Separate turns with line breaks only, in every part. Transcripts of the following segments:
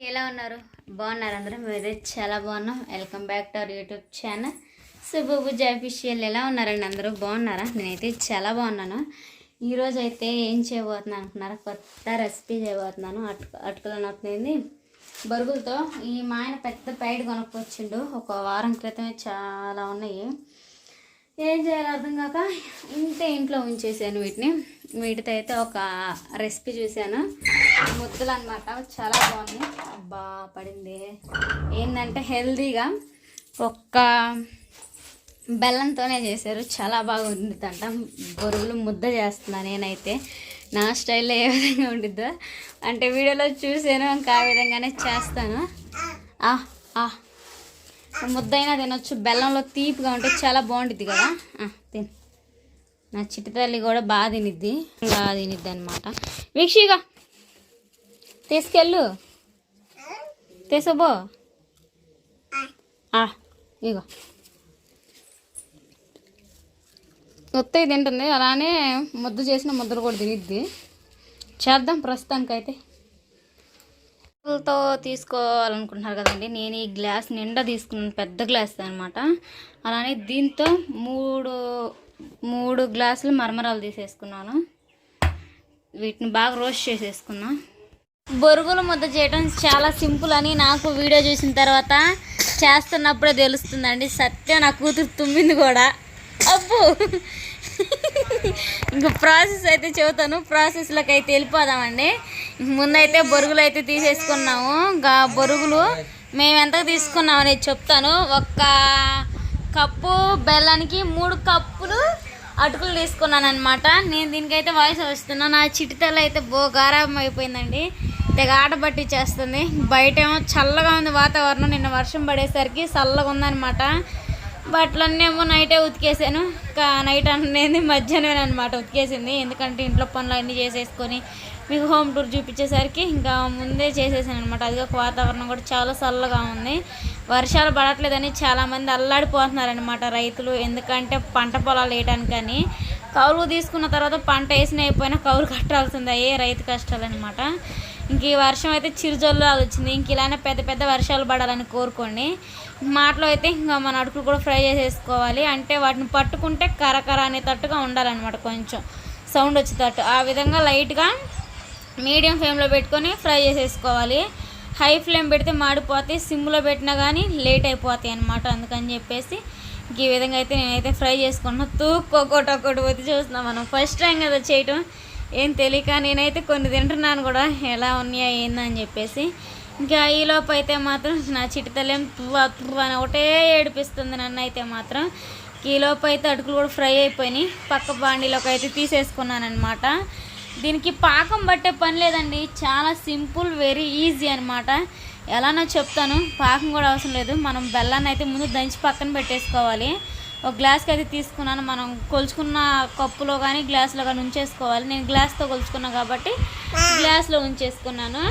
ఎలా ఉన్నారు? బాగున్నారు అందరూ? మేమైతే చాలా బాగున్నాం. Welcome back to our YouTube channel Subbubujja official. ఎలా ఉన్నారండి అందరూ? బాగున్నారా? నేనైతే చాలా బాగున్నాను. ఈరోజు అయితే ఏం చేయబోతున్నాను అనుకున్నారా? కొత్త రెసిపీ చేయబోతున్నాను. అటుకులు నొప్పింది బరుగులతో. ఈ మా ఆయన పెద్ద ప్యాకెట్ కొనుక్కొచ్చిండు ఒక వారం క్రితమే. చాలా ఉన్నాయి, ఏం చేయాలో అర్థం కాక ఇంట్లో ఉంచేసాను వీటిని. వీటితో అయితే ఒక రెసిపీ చూశాను, ముద్దలు అనమాట. చాలా బాగుంది. అబ్బా పడింది. ఏంటంటే హెల్తీగా ఒక్క బెల్లంతోనే చేశారు. చాలా బాగుంది అంట. బొరుగులు ముద్ద చేస్తున్నాను నేనైతే. నా స్టైల్లో ఏ విధంగా ఉండిద్దో అంటే వీడియోలో చూసాను, ఇంకా ఆ విధంగానే చేస్తాను. ముద్ద అయినా తినొచ్చు, బెల్లంలో తీపిగా ఉంటే చాలా బాగుంటుంది కదా. తిని నా చిట్టి తల్లి కూడా బాగా తినిద్ది అనమాట. వీక్షిగా తీసుకెళ్ళు, తీసుకోబో. ఇగో ఒత్తయి తింటుంది, అలానే ముద్ద చేసిన ముద్దలు కూడా తినిద్ది. చేద్దాం ప్రస్తుతానికైతే. తో తీసుకోవాలనుకుంటున్నారు కదండి, నేను ఈ గ్లాస్ నిండా తీసుకున్నాను, పెద్ద గ్లాస్ అనమాట. అలానే దీంతో మూడు గ్లాసులు మరమరాలు తీసేసుకున్నాను. వీటిని బాగా రోస్ట్ చేసేసుకున్నా. బొరుగులు ముద్ద చేయడం చాలా సింపుల్ అని నాకు వీడియో చూసిన తర్వాత చేస్తున్నప్పుడే తెలుస్తుందండి. సత్యం నా కూతురు తుమ్మింది కూడా. అబ్బో ఇంకా ప్రాసెస్ అయితే చెబుతాను. ప్రాసెస్లోకి అయితే వెళ్ళిపోదామండి. ముందైతే బొరుగులు అయితే తీసేసుకున్నాము. ఇంకా బొరుగులు మేము ఎంతకు తీసుకున్నాం అనేది చెప్తాను. ఒక కప్పు బెల్లానికి 3 కప్పులు అటుకులు తీసుకున్నాను అనమాట. నేను దీనికైతే వాయిస్ వస్తున్నాను. నా చిటితల్లి అయితే గారాబం అయిపోయిందండి, తెగ ఆట బట్టి చేస్తుంది. బయట ఏమో చల్లగా ఉంది వాతావరణం. నిన్న వర్షం పడేసరికి చల్లగా ఉందనమాట. బట్టలన్నీ ఏమో నైటే ఉతికేసాను. ఇంకా నైట్ అనేది మధ్యాహ్నం అనమాట ఉతికేసింది. ఎందుకంటే ఇంట్లో పనులు అన్నీ చేసేసుకొని మీకు హోమ్ టూర్ చూపించేసరికి ఇంకా ముందే చేసేసాను అనమాట. అది ఒక వాతావరణం కూడా చాలా చల్లగా ఉంది. వర్షాలు పడట్లేదని చాలామంది అల్లాడిపోతున్నారనమాట రైతులు. ఎందుకంటే పంట పొలాలు వేయడానికని కౌలు తీసుకున్న తర్వాత పంట వేసిన అయిపోయినా కౌలు కట్టాల్సిందే, రైతు కష్టాలు అనమాట. ఇంక ఈ వర్షం అయితే చిరుజల్లు వచ్చింది. ఇంక ఇలానే పెద్ద పెద్ద వర్షాలు పడాలని కోరుకోండి. మాటలో అయితే ఇంకా మన అటుకులు కూడా ఫ్రై చేసేసుకోవాలి. అంటే వాటిని పట్టుకుంటే కరకర అనేటట్టుగా ఉండాలన్నమాట, కొంచెం సౌండ్ వచ్చేటట్టు. ఆ విధంగా లైట్గా మీడియం ఫ్లేమ్లో పెట్టుకొని ఫ్రై చేసేసుకోవాలి. హై ఫ్లేమ్ పెడితే మాడిపోతాయి, సిమ్లో పెట్టినా కానీ లేట్ అయిపోతాయి అనమాట. అందుకని చెప్పేసి ఈ విధంగా అయితే నేనైతే ఫ్రై చేసుకున్నాను. ఒక్కొక్కటి పోతే చూస్తున్నాం, మనం ఫస్ట్ టైం కదా చేయటం, ఏం తెలియక నేనైతే కొన్ని తింటున్నాను కూడా, ఎలా ఉన్నాయా ఏందని చెప్పేసి. ఇంకా ఈలోపు అయితే మాత్రం నా చిటితలేం తువ్వ అని ఒకటే ఏడిపిస్తుంది నన్ను అయితే మాత్రం. ఈలోపు అయితే అటుకులు కూడా ఫ్రై అయిపోయినాయి. పక్క బాండీలోకి అయితే తీసేసుకున్నాను అనమాట. దీనికి పాకం పట్టే పని లేదండి, చాలా సింపుల్, వెరీ ఈజీ అనమాట. ఎలానో చెప్తాను. పాకం కూడా అవసరం లేదు. మనం బెల్లాన్ని అయితే ముందు దంచి పక్కన పెట్టేసుకోవాలి. ఒక గ్లాస్కి అయితే తీసుకున్నాను. మనం కొలుచుకున్న కప్పులో కానీ గ్లాస్లో కానీ ఉంచేసుకోవాలి. నేను గ్లాస్తో కొలుచుకున్నా కాబట్టి గ్లాస్లో ఉంచేసుకున్నాను.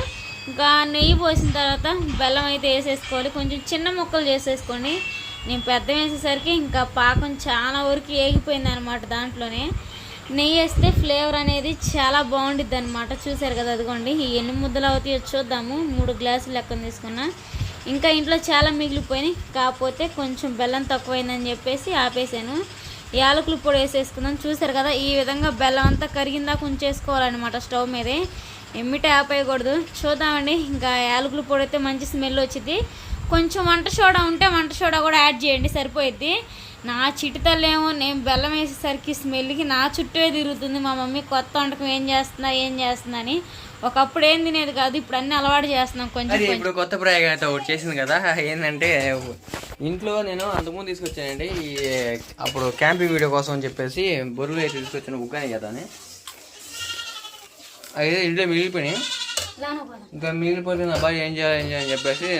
ఇంకా నెయ్యి పోసిన తర్వాత బెల్లం అయితే వేసేసుకోవాలి. కొంచెం చిన్న ముక్కలు చేసేసుకోండి. నేను పెద్ద వేసేసరికి ఇంకా పాకం చాలా వరకు ఏగిపోయింది అనమాట. దాంట్లోనే నెయ్యి వేస్తే ఫ్లేవర్ అనేది చాలా బాగుండిద్ది అనమాట. చూసారు కదా, అదిగోండి ఈ ఎన్ని ముద్దలు అవుతాయో చూద్దాము. 3 గ్లాసులు లెక్కన తీసుకున్నా. ఇంకా ఇంట్లో చాలా మిగిలిపోయినాయి, కాకపోతే కొంచెం బెల్లం తక్కువైందని చెప్పేసి ఆపేసాను. యాలకులు పొడి వేసేసుకుందాం. చూసారు కదా, ఈ విధంగా బెల్లం అంతా కరిగిందాక ఉంచేసుకోవాలన్నమాట స్టవ్ మీదే, ఎమ్మిటే ఆపేయకూడదు. చూద్దామండి. ఇంకా యాలకుల పొడి అయితే మంచి స్మెల్ వచ్చింది. కొంచెం వంట సోడా ఉంటే వంట సోడా కూడా యాడ్ చేయండి, సరిపోయిద్ది. నా చిటితల్లేమో నేను బెల్లం వేసేసరికి స్మెల్కి నా చుట్టే తిరుగుతుంది. మా మమ్మీ కొత్త వంటకం ఏం చేస్తున్నా అని. ఒకప్పుడు ఏం తినేది కాదు, ఇప్పుడు అన్నీ అలవాటు చేస్తున్నాం కొంచెం.
ఇప్పుడు కొత్త ప్రయోగం అయితే ఒకటి చేసింది కదా. ఏంటంటే ఇంట్లో నేను అంతకుముందు తీసుకొచ్చానండి, అప్పుడు క్యాంపింగ్ వీడియో కోసం అని చెప్పేసి బొరుగులు అయితే తీసుకొచ్చాను. ఉగ్గానే కదా అని అయితే ఇంట్లో మిగిలిపోయినాయి. ఇంకా మిగిలిపోతే నా అబ్బాయి ఏం చేయాలి అని చెప్పేసి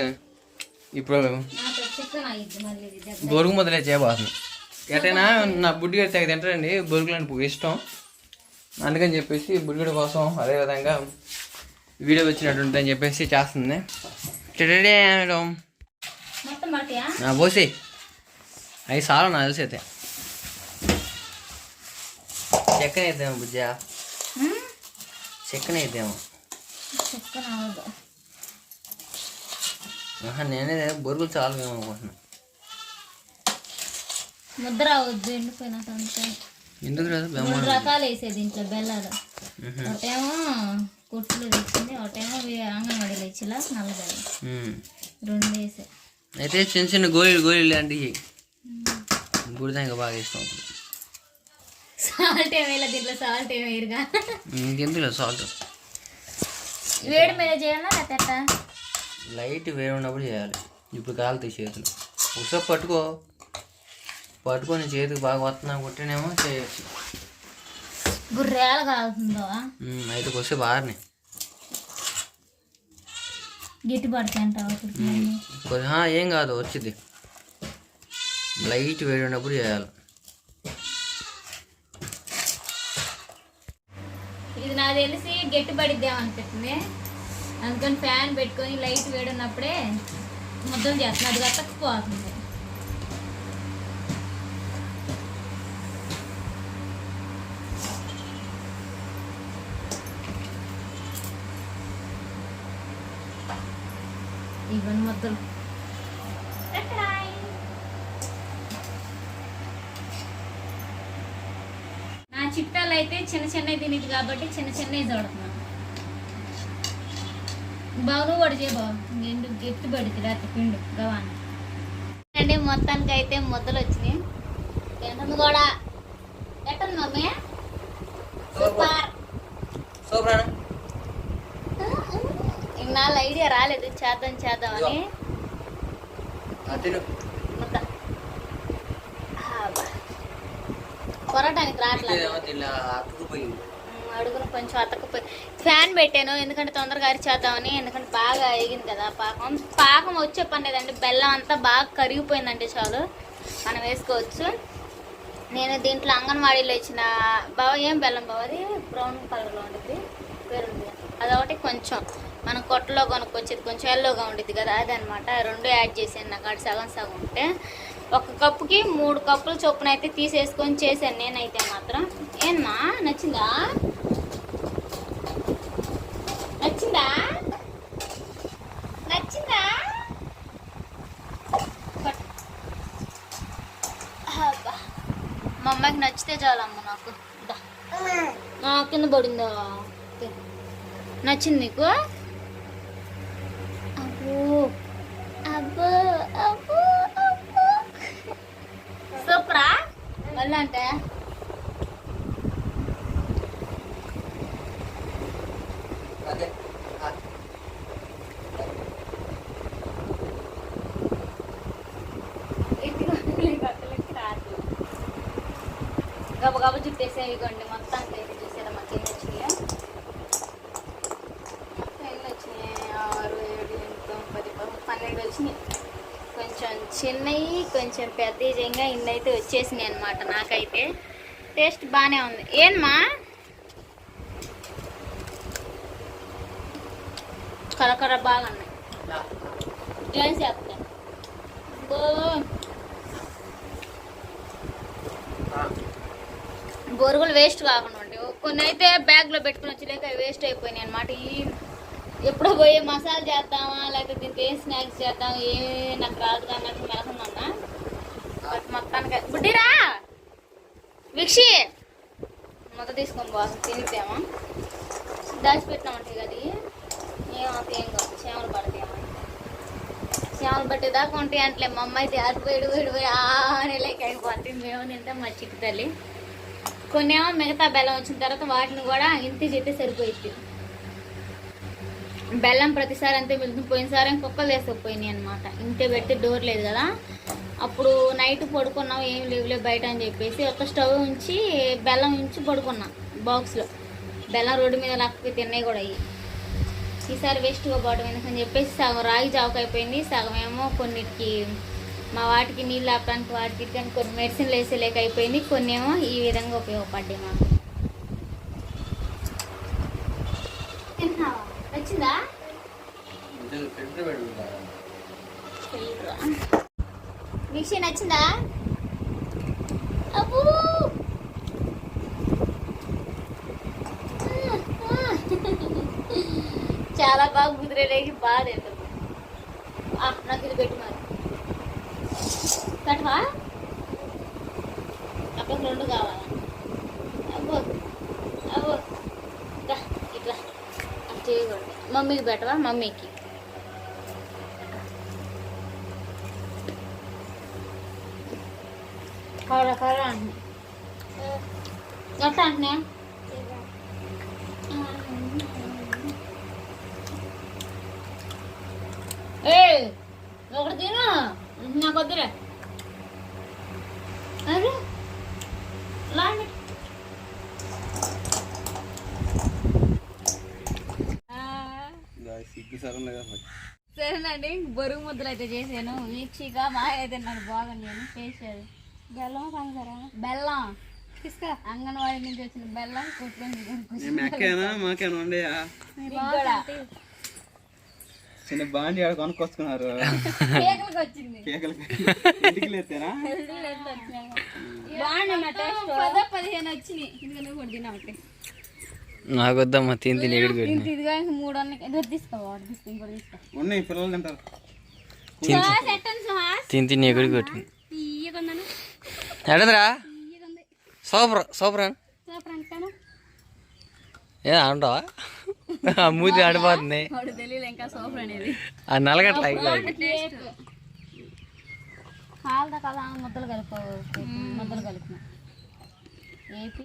ఇప్పుడు బొరుగు మొదలే చేయబోతుంది. ఎటైనా నా బుడ్డిగా తెగ తింటారండి బొరుగులు అంటే ఇష్టం. అందుకని చెప్పేసి బుడ్డిగడ కోసం అదేవిధంగా వీడియో వచ్చినట్టుంటుంది అని చెప్పేసి చేస్తుంది. పోసి అవి చాలా నాకు తెలిసి అయితే చెక్కన అయిద్దాము బుజ్జా, చెక్కన అయిద్దాము. నేనే బొరుగులు చాలు మేము అనుకుంటున్నాను.
ముద్ర రావద్దు ఎండిపోయినా అంతే.
ఎందుకు రాదు?
3 రకాలు వేసేది ఇంట్లో బెల్లాలు. ఒకటేమో కొట్లు తెచ్చింది, ఒకటేమో అంగన్వాడీలో ఇచ్చిలా నల్ల బెల్లం. 2 వేసే.
అయితే చిన్న చిన్న గోళీలు లాంటివి గుడిదాకా బాగా ఇష్టం.
సాల్ట్ ఏమైనా దీంట్లో సాల్ట్ ఏమైరుగా.
ఇంకెందుకు సాల్ట్
వేడి మీద చేయాలా లేకపోతే
లైట్ వేడి ఉన్నప్పుడు చేయాలి. ఇప్పుడు కాలుతాయి చేతులు. ఒకసారి పట్టుకొని చేతికి బాగా వస్తున్నా కొట్టినేమో చేయొచ్చు.
గుర్రేలు కాలుతుందో
అయితే వస్తే బాగానే
గిట్టి పడతాయి అంటావా?
ఏం కాదు, వచ్చింది. లైట్ వేడి ఉన్నప్పుడు చేయాలి.
ఇది నాకు తెలిసి గట్టి పడిద్దాం అనిపిస్తుంది. అందుకని ఫ్యాన్ పెట్టుకొని లైట్ వేడి ఉన్నప్పుడే ముద్దలు చేస్తుంది. అది గట్టకపోతుంది. ఇవన్నీ ముద్దలు నా చిట్టాలు అయితే చిన్న చిన్నవి తినేది కాబట్టి చిన్న చిన్నవి చూడుతున్నాను. బాగు కూడా చేయబావు ఎందుకు గట్టి పడుతుంది అట్లా పిండు గవాన్ని అండి. మొత్తానికి అయితే ముద్దలు వచ్చినాయి. తింటుంది కూడా. ఎట్టంది మమ్మీ? సూపర్. ఇన్నాళ్ళు ఐడియా రాలేదు చేద్దామని. ముద్ద కొరటానికి రావట్లేదు. అడుగును కొంచెం అతకపోయి ఫ్యాన్ పెట్టాను ఎందుకంటే తొందరగా అరిచేద్దామని. ఎందుకంటే బాగా ఎగింది కదా పాకం వచ్చే పని లేదండి. బెల్లం అంతా బాగా కరిగిపోయిందండి. చాలు మనం వేసుకోవచ్చు. నేను దీంట్లో అంగన్వాడీలో ఇచ్చిన ఏం బెల్లం అది బ్రౌన్ కలర్లో ఉంటుంది పేరుంది. అదొకటి కొంచెం మనం కొట్టలో కొనుక్కొచ్చేది కొంచెం ఎల్లోగా ఉండిద్ది కదా అది అనమాట. 2 యాడ్ చేసాను. నాకు అటు సగం ఉంటే 1 కప్పుకి 3 కప్పులు చొప్పున అయితే తీసేసుకొని చేశాను నేనైతే మాత్రం. ఏమ్మా నచ్చిందా? మా అమ్మాయికి నచ్చితే చాలమ్మ. నాకు కింద పడిందా? నచ్చింది నీకు? అబ్బో సూపరా మళ్ళీ అంటే గబగబ చుట్టేసేవి ఇవ్వండి. మొత్తానికి అయితే చూసారా మాకు ఎన్ని వచ్చినాయో? మొత్తం ఎన్ని వచ్చినాయి? 6, 7, 8, 9, 10, 12 వచ్చినాయి. కొంచెం చిన్నవి కొంచెం పెద్దగా ఇన్ని అయితే వచ్చేసినాయి అనమాట. నాకైతే టేస్ట్ బాగానే ఉంది. ఏమ్మా కరకర బాగా ఉన్నాయి. ఏం చేస్తాను బొరుగులు వేస్ట్ కాకుండా ఉంటాయి. కొన్ని అయితే బ్యాగ్లో పెట్టుకుని వచ్చి లేక వేస్ట్ అయిపోయినాయి అనమాట. ఎప్పుడో పోయి మసాలా చేద్దామా లేకపోతే దీనికి ఏం స్నాక్స్ చేద్దాం నాకు రాదు కానీ నాకు మెలకున్నా. బట్ మొత్తానికి బుడ్డిరా విక్షి మొత్తం తీసుకొని బాగా తినిద్దామా దాచిపెట్టినామంటే కదా ఏమవుతాయి ఏం కాదు. చేమలు పడతాయేమో చేమలు పట్టేదాకా ఉంటాయి అంటే మా అమ్మ అయితే అటుపోయి అని లేక అయిపోతుంది. మేము తింటాం మా చిట్టి తల్లి. కొన్ని ఏమో మిగతా బెల్లం వచ్చిన తర్వాత వాటిని కూడా ఇంటి చెప్తే సరిపోయింది. బెల్లం ప్రతిసారి అంతే వెళ్తుంది. పోయినసారి కుక్కలు వేసుకుపోయినాయి అనమాట. ఇంటే పెట్టి డోర్ లేదు కదా. అప్పుడు నైట్ పడుకున్నాం ఏం లేవులే బయట అని చెప్పేసి ఒక స్టవ్ ఉంచి బెల్లం ఉంచి పడుకున్నాం బాక్స్లో. బెల్లం రోడ్డు మీద లేకపోతే తిన్నాయి కూడా అయ్యి. ఈసారి వేస్ట్గా పోవడం ఎందుకని చెప్పేసి సగం రాగి జావుకు అయిపోయింది. సగం ఏమో కొన్నిటికి మా వాటికి నీళ్ళు ఆపడానికి వాటికి కానీ కొన్ని మెడిసిన్లు వేసేలేక అయిపోయింది. కొన్ని ఏమో ఈ విధంగా ఉపయోగపడ్డాయి మాకు. వచ్చిందా మిక్సీ నచ్చిందా? అబ్బూ చాలా బాగా కుదిరేలేకి బాగా తింటుంది. నాకు ఇది పెట్టు మరి పెట్టవా అప్పటికి 2 కావాలా అబ్బో అబ్బో ఇట్లా చేయకూడదు మమ్మీకి పెట్టవా మమ్మీకి కర్ర అంటున్నా ఎట్లా అంటున్నా ఒకటి తిను నాకు వద్దులే అరే లాంటి సరేనండి బరువు ముద్దలు అయితే చేశాను వీక్షిగా మా అయితే నాకు బాగుంది అని చేశారు బెల్లం పంచదార బెల్లం తీసుకా అంగన్వాడీ నుంచి వచ్చిన బెల్లం
చిన్న బాండి ఆడ కొనుక్కొచ్చుకున్నారు
కేకులకి వచ్చింది బాగుంది 15 వచ్చినాయి ఎందుకంటే కూడా తినబట్టి
నాకు వద్దమ్మా తిని ఎగుడు
ఇదిగా 3 అన్నీ తీసుకో ఇంకోటి తీసుకో
ఉన్నాయి పిల్లలు తింటారు
తిని ఎగుడు కొట్టి ఎడదరా సూపర్ ఏ అంటావా ఆ మూతి ఆడిపోతుంది
తెలియదు ఇంకా సూపర్ అనేది
ఆ నలగట్ల
కాలుదా కదా ముద్దలు కలిపి ముద్దలు కలిపిన ఏపీ